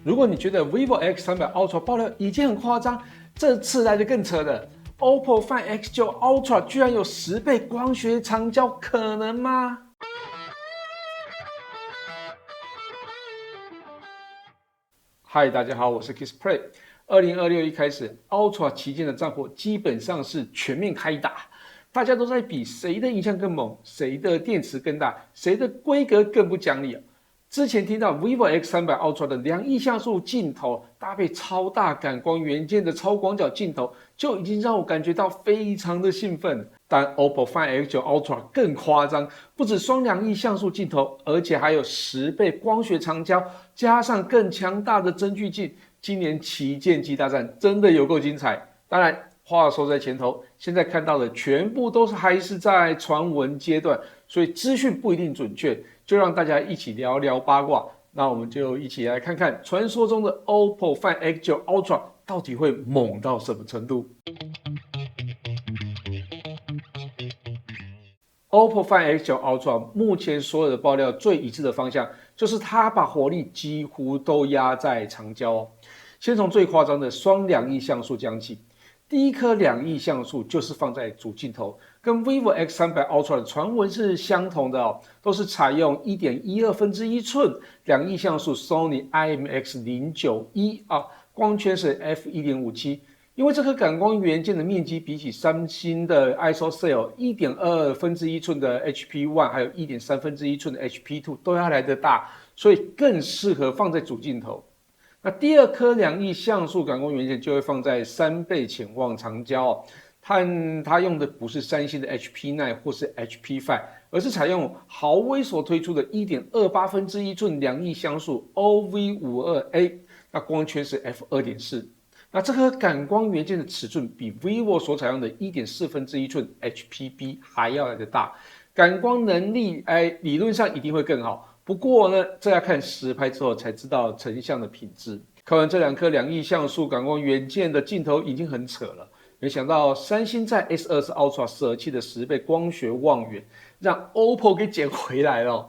如果你覺得 vivo X300 Ultra 爆料已經很誇張，這次來的更扯的 ，OPPO Find X9 Ultra 居然有10倍光學長焦，可能嗎？嗨，大家好，我是 Kissplay。2026一開始 ，Ultra 旗艦的戰火基本上是全面開打，大家都在比誰的影像更猛，誰的電池更大，誰的規格更不講理。之前聽到 vivo X300 Ultra 的2億像素鏡頭搭配超大感光元件的超廣角鏡頭，就已經讓我感覺到非常的興奮。但 OPPO Find X9 Ultra 更誇張，不止雙2億像素鏡頭，而且還有10倍光學長焦，加上更強大的增距鏡。今年旗艦機大戰真的有夠精彩。當然，話說在前頭，現在看到的全部都還是在傳聞階段，所以資訊不一定準確。就讓大家一起聊聊八卦，那我們就一起來看看傳說中的 OPPO Find X9 Ultra 到底會猛到什麼程度。OPPO Find X9 Ultra 目前所有的爆料最一致的方向，就是它把火力幾乎都壓在長焦。先從最誇張的雙2億像素講起。第一顆2億像素就是放在主鏡頭，跟 vivo X300 Ultra 的傳聞是相同的哦，都是採用1.12寸2億像素 Sony IMX09E 光圈是 f1.57， 因為這顆感光元件的面積比起三星的 ISOCELL 1.22寸的 HP1 還有1.3寸的 HP2 都要來得大，所以更適合放在主鏡頭。那第二顆2億像素感光元件就會放在3倍潛望長焦哦，它用的不是三星的 HP9 或是 HP5， 而是採用豪威所推出的1.28寸2億像素 OV52A， 那光圈是 f2.4。那這顆感光元件的尺寸比 vivo 所採用的1.4寸 HPB 還要來得大，感光能力理論上一定會更好。不過呢，這要看實拍之後才知道成像的品質。看完這2顆2億像素感光元件的鏡頭已經很扯了，沒想到三星在 S20 Ultra 捨棄的10倍光學望遠，讓 OPPO 給撿回來了。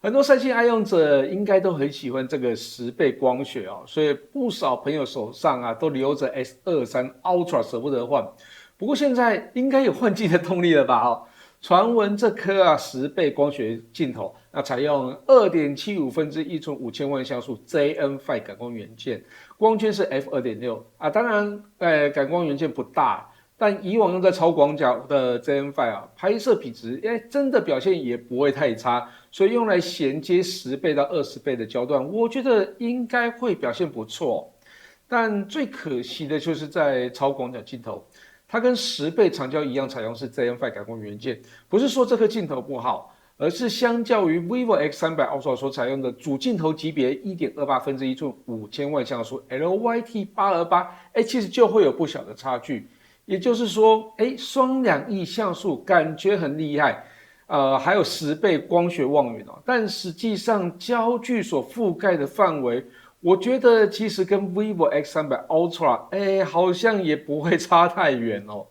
很多三星愛用者應該都很喜歡這個10倍光學哦，所以不少朋友手上都留着 S23 Ultra 捨不得換。不過現在應該有換機的動力了吧？傳聞這顆10倍光學鏡頭，那採用2.75寸5000萬像素 JN5 感光元件，光圈是 f2.6當然，感光元件不大，但以往用在超廣角的 JN5 拍攝品質，真的表現也不會太差，所以用來銜接10倍到20倍的焦段，我覺得應該會表現不錯。但最可惜的就是在超廣角鏡頭。它跟10倍長焦一樣，採用是 JN5 感光元件，不是說這顆鏡頭不好，而是相較於 vivo X300 Ultra 所採用的主鏡頭級別1.28寸5000萬像素 LYT828，其實就會有不小的差距。也就是說，雙2億像素感覺很厲害，還有10倍光學望遠哦，但實際上焦距所覆蓋的範圍，我覺得其實跟 vivo X300 Ultra， 好像也不會差太遠哦。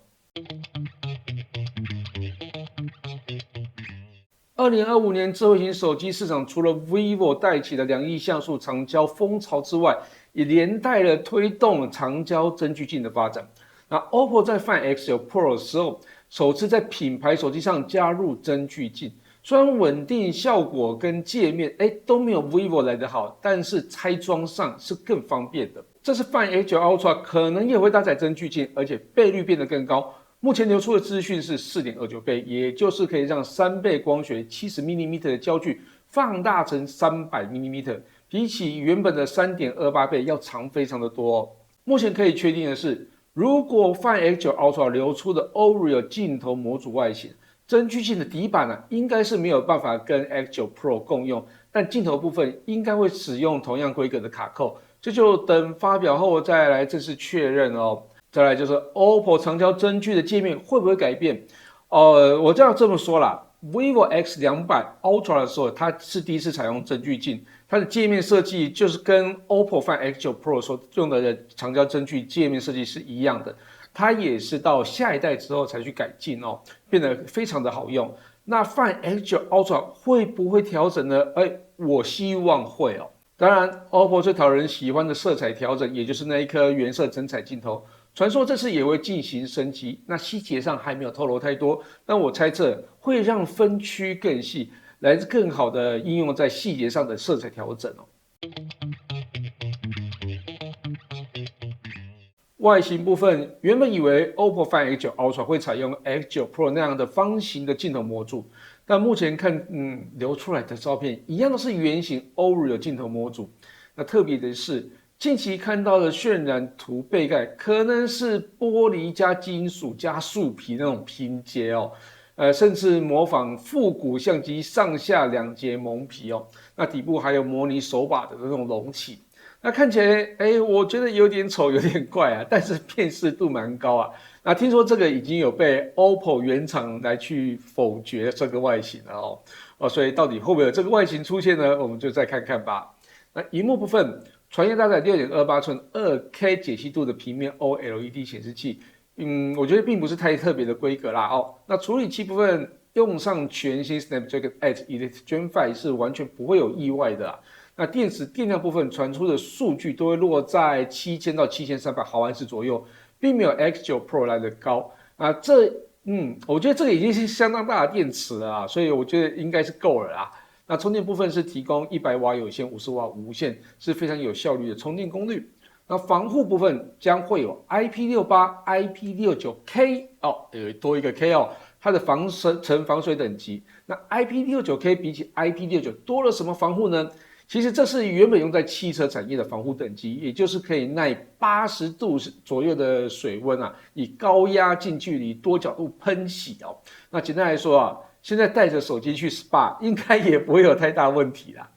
2025年智慧型手機市場，除了 vivo 帶起了2億像素長焦風潮之外，也連帶了推動長焦增距鏡的發展。那 OPPO 在 Find X9 Pro 的時候，首次在品牌手機上加入增距鏡。雖然穩定效果跟界面都沒有 vivo 來得好，但是拆裝上是更方便的。這次 Find X9 Ultra 可能也會搭載增距鏡，而且倍率變得更高。目前流出的資訊是 4.29 倍，也就是可以讓3倍光學 70mm 的焦距放大成 300mm， 比起原本的 3.28 倍要長非常的多哦。目前可以確定的是，如果 Find X9 Ultra 流出的 Oreo 鏡頭模組外形，增距鏡的底板應該是沒有辦法跟 X9 Pro 共用，但鏡頭部分應該會使用同樣規格的卡扣，這就等發表後再來正式確認哦。再來就是 OPPO 長焦增距的界面會不會改變？我就要這麼說啦 ，vivo X200 Ultra 的時候，它是第一次採用增距鏡，它的界面設計就是跟 OPPO Find X9 Pro 所用的長焦增距界面設計是一樣的。它也是到下一代之後才去改進哦，變得非常的好用。那 Find X9 Ultra 會不會調整呢？我希望會哦。當然 ，OPPO 最討人喜歡的色彩調整，也就是那一顆原色真彩鏡頭，傳說這次也會進行升級。那細節上還沒有透露太多，但我猜測會讓分區更細，來自更好的應用在細節上的色彩調整哦。外形部分，原本以為 OPPO Find X9 Ultra 會採用 X9 Pro 那樣的方形的鏡頭模組，但目前看，流出來的照片一樣都是圓形 Oreo 鏡頭模組。那特別的是，近期看到的渲染圖背蓋可能是玻璃加金屬加樹皮那種拼接哦，甚至模仿復古相機上下兩節蒙皮哦。那底部還有模擬手把的那種隆起。那看起來，我覺得有點醜，有點怪啊，但是辨識度蠻高啊。那聽說這個已經有被 OPPO 原廠來去否決這個外形了哦，所以到底會不會有這個外形出現呢？我們就再看看吧。那螢幕部分，傳言搭載 6.28 寸 2K 解析度的平面 OLED 顯示器，我覺得並不是太特別的規格啦哦。那處理器部分用上全新 Snapdragon 8 Elite Gen 5是完全不會有意外的啦。那電池電量部分傳出的數據都會落在7000到7300毫安時左右，並沒有 X9 Pro 來的高。啊，我覺得這個已經是相當大的電池了啊，所以我覺得應該是夠了啦。那充電部分是提供100瓦有線、50瓦無線，是非常有效率的充電功率。那防護部分將會有 IP68、IP69K 哦，有多一個 K 哦，它的防水等級。那 IP69K 比起 IP69 多了什麼防護呢？其實這是原本用在汽車產業的防護等級，也就是可以耐80度左右的水溫啊，以高壓近距離多角度噴洗哦。那簡單來說啊，現在帶着手機去 SPA 應該也不會有太大問題啦。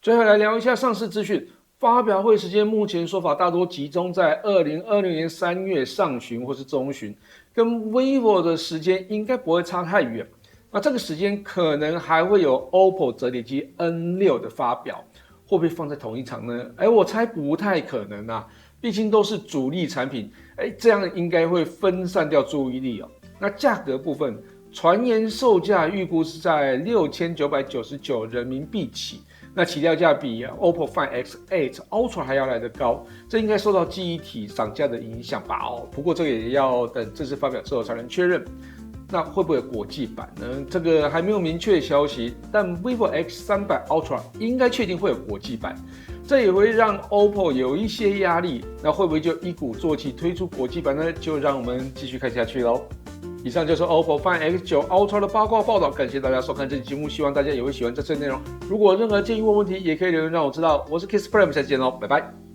最後來聊一下上市資訊，發表會時間目前說法大多集中在2020年3月上旬或是中旬，跟 vivo 的時間應該不會差太遠。那這個時間可能還會有 OPPO 摺疊機 N6 的發表，會不會放在同一場呢？我猜不太可能啊，畢竟都是主力產品，這樣應該會分散掉注意力哦。那價格部分，傳言售價預估是在6999人民幣起，那起跳價比 OPPO Find X8 Ultra 還要來得高，這應該受到記憶體漲價的影響吧？不過這個也要等正式發表之後才能確認。那會不會有國際版呢？這個還沒有明確的消息，但 vivo X300 Ultra 應該確定會有國際版，這也會讓 OPPO 有一些壓力。那會不會就一鼓作氣推出國際版呢？就讓我們繼續看下去嘍。以上就是 OPPO Find X9 Ultra 的八卦報道，感謝大家收看這期節目，希望大家也會喜歡這次的內容。如果有任何建議或問題，也可以留言讓我知道。我是 Kiss Prime，下期見嘍，拜拜。